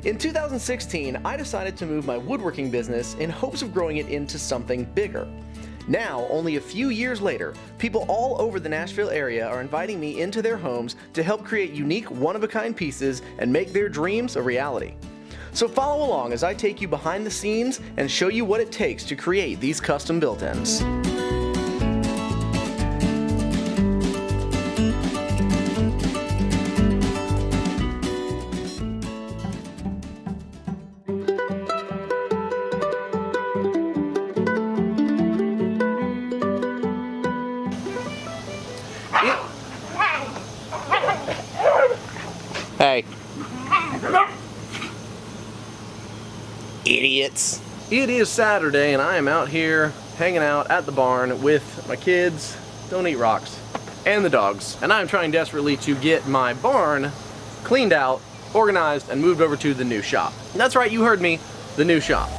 In 2016, I decided to move my woodworking business in hopes of growing it into something bigger. Now, only a few years later, people all over the Nashville area are inviting me into their homes to help create unique, one-of-a-kind pieces and make their dreams a reality. So follow along as I take you behind the scenes and show you what it takes to create these custom built-ins. Hey. Idiots. It is Saturday and I am out here hanging out at the barn with my kids, don't eat rocks, and the dogs. And I'm trying desperately to get my barn cleaned out, organized, and moved over to the new shop. That's right, you heard me, the new shop.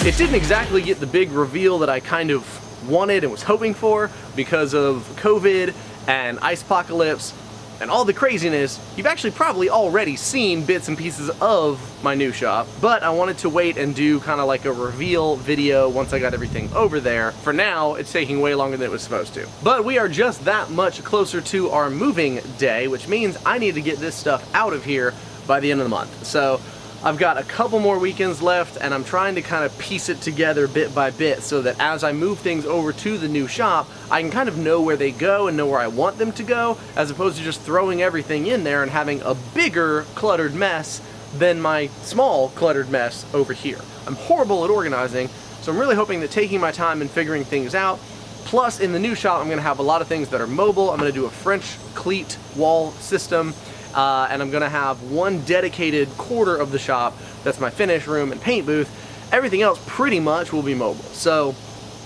It didn't exactly get the big reveal that I kind of wanted and was hoping for because of COVID and ice apocalypse and all the craziness. You've actually probably already seen bits and pieces of my new shop, but I wanted to wait and do kind of like a reveal video once I got everything over there. For now, it's taking way longer than it was supposed to. But we are just that much closer to our moving day, which means I need to get this stuff out of here by the end of the month. So I've got a couple more weekends left and I'm trying to kind of piece it together bit by bit so that as I move things over to the new shop, I can kind of know where they go and know where I want them to go, as opposed to just throwing everything in there and having a bigger cluttered mess than my small cluttered mess over here. I'm horrible at organizing, so I'm really hoping that taking my time and figuring things out, plus in the new shop I'm going to have a lot of things that are mobile. I'm going to do a French cleat wall system. And I'm gonna have one dedicated quarter of the shop that's my finish room and paint booth. Everything else pretty much will be mobile, so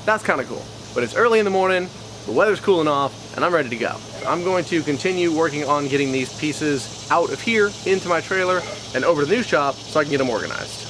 that's kind of cool. But it's early in the morning, the weather's cooling off, and I'm ready to go. I'm going to continue working on getting these pieces out of here into my trailer and over to the new shop so I can get them organized.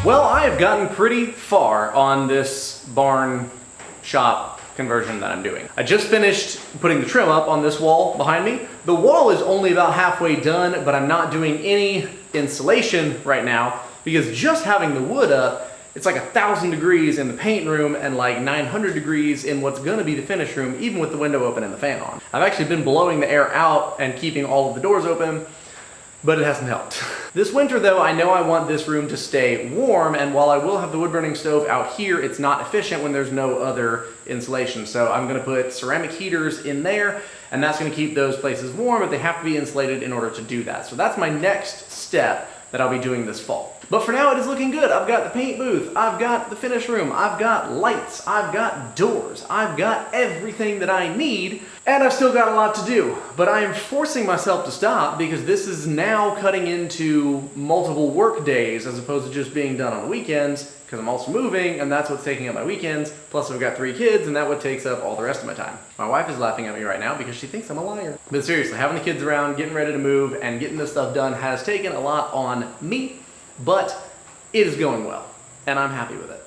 Well, I have gotten pretty far on this barn shop conversion that I'm doing. I just finished putting the trim up on this wall behind me. The wall is only about halfway done, but I'm not doing any insulation right now because just having the wood up It's like 1,000 degrees in the paint room and like 900 degrees in what's gonna be the finish room, even with the window open and the fan on. I've actually been blowing the air out and keeping all of the doors open, but it hasn't helped. This winter though, I know I want this room to stay warm, and while I will have the wood burning stove out here, it's not efficient when there's no other insulation. So I'm gonna put ceramic heaters in there, and that's gonna keep those places warm, but they have to be insulated in order to do that. So that's my next step that I'll be doing this fall. But for now, it is looking good. I've got the paint booth, I've got the finish room, I've got lights, I've got doors, I've got everything that I need, and I've still got a lot to do. But I am forcing myself to stop because this is now cutting into multiple work days as opposed to just being done on the weekends, because I'm also moving, and that's what's taking up my weekends. Plus I've got 3 kids, and that what takes up all the rest of my time. My wife is laughing at me right now because she thinks I'm a liar. But seriously, having the kids around, getting ready to move, and getting this stuff done has taken a lot on me, but it is going well, and I'm happy with it.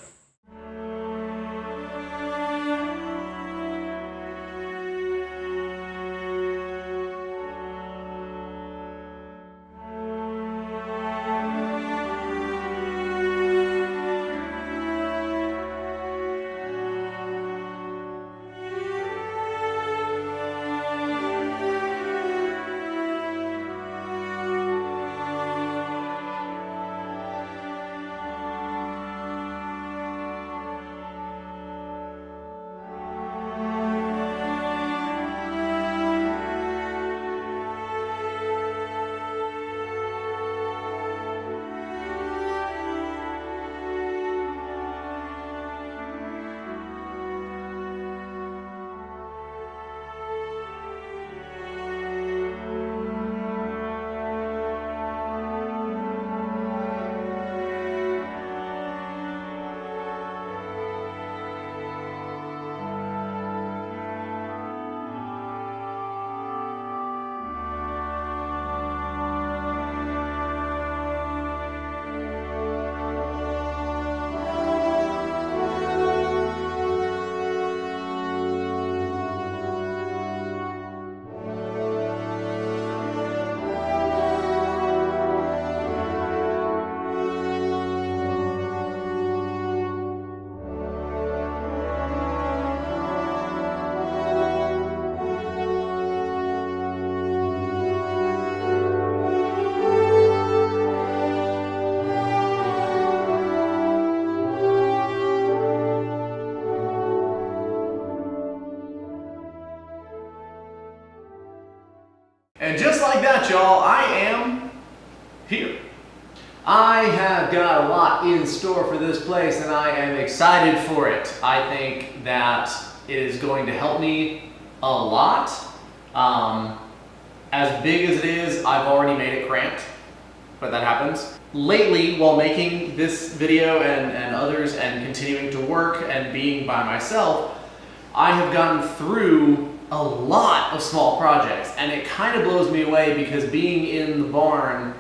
And just like that, y'all, I am here. I have got a lot in store for this place, and I am excited for it. I think that it is going to help me a lot. As big as it is, I've already made it cramped, but that happens. Lately, while making this video and others and continuing to work and being by myself, I have gotten through a lot of small projects, and it kind of blows me away because being in the barn,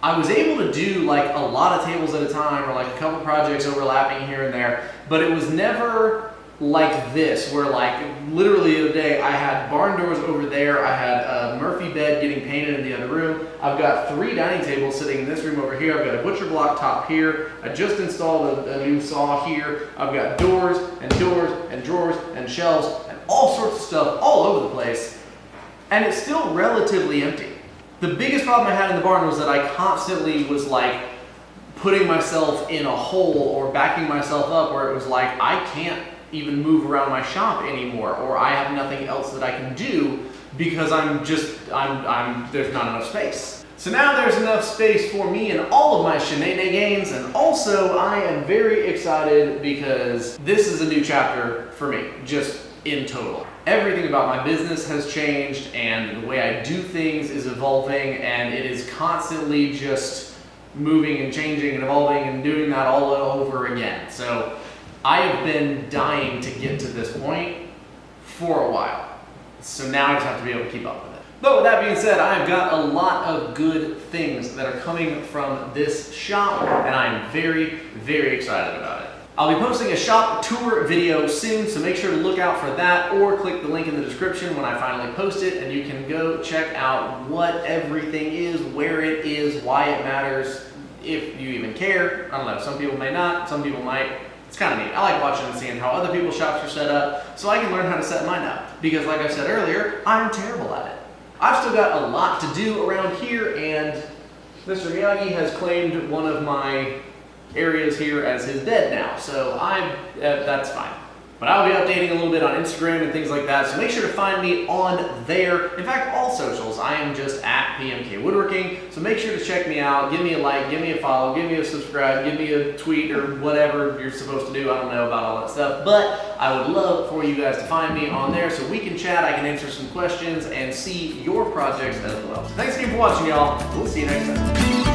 I was able to do like a lot of tables at a time, or like a couple projects overlapping here and there, but it was never like this, where like literally the other day I had barn doors over there, I had a Murphy bed getting painted in the other room, I've got 3 dining tables sitting in this room over here, I've got a butcher block top here, I just installed a new saw here, I've got doors and drawers and shelves and all sorts of stuff all over the place, and it's still relatively empty. The biggest problem I had in the barn was that I constantly was like putting myself in a hole or backing myself up where it was like I can't even move around my shop anymore, or I have nothing else that I can do because there's not enough space. So now there's enough space for me and all of my shenanigans, and also I am very excited because this is a new chapter for me, just in total. Everything about my business has changed, and the way I do things is evolving, and it is constantly just moving and changing and evolving and doing that all over again. So I have been dying to get to this point for a while. So now I just have to be able to keep up with it. But with that being said, I've got a lot of good things that are coming from this shop, and I'm very, very excited about it. I'll be posting a shop tour video soon, so make sure to look out for that, or click the link in the description when I finally post it, and you can go check out what everything is, where it is, why it matters. if you even care. I don't know, some people may not, some people might. It's kind of neat. I like watching and seeing how other people's shops are set up so I can learn how to set mine up. Because like I said earlier, I'm terrible at it. I've still got a lot to do around here, and Mr. Miyagi has claimed one of my areas here as his bed now, so that's fine. But I'll be updating a little bit on Instagram and things like that, so make sure to find me on there. In fact, all socials, I am just at PMK Woodworking, so make sure to check me out, give me a like, give me a follow, give me a subscribe, give me a tweet or whatever you're supposed to do. I don't know about all that stuff, but I would love for you guys to find me on there so we can chat, I can answer some questions and see your projects as well. So thanks again for watching, y'all. We'll see you next time.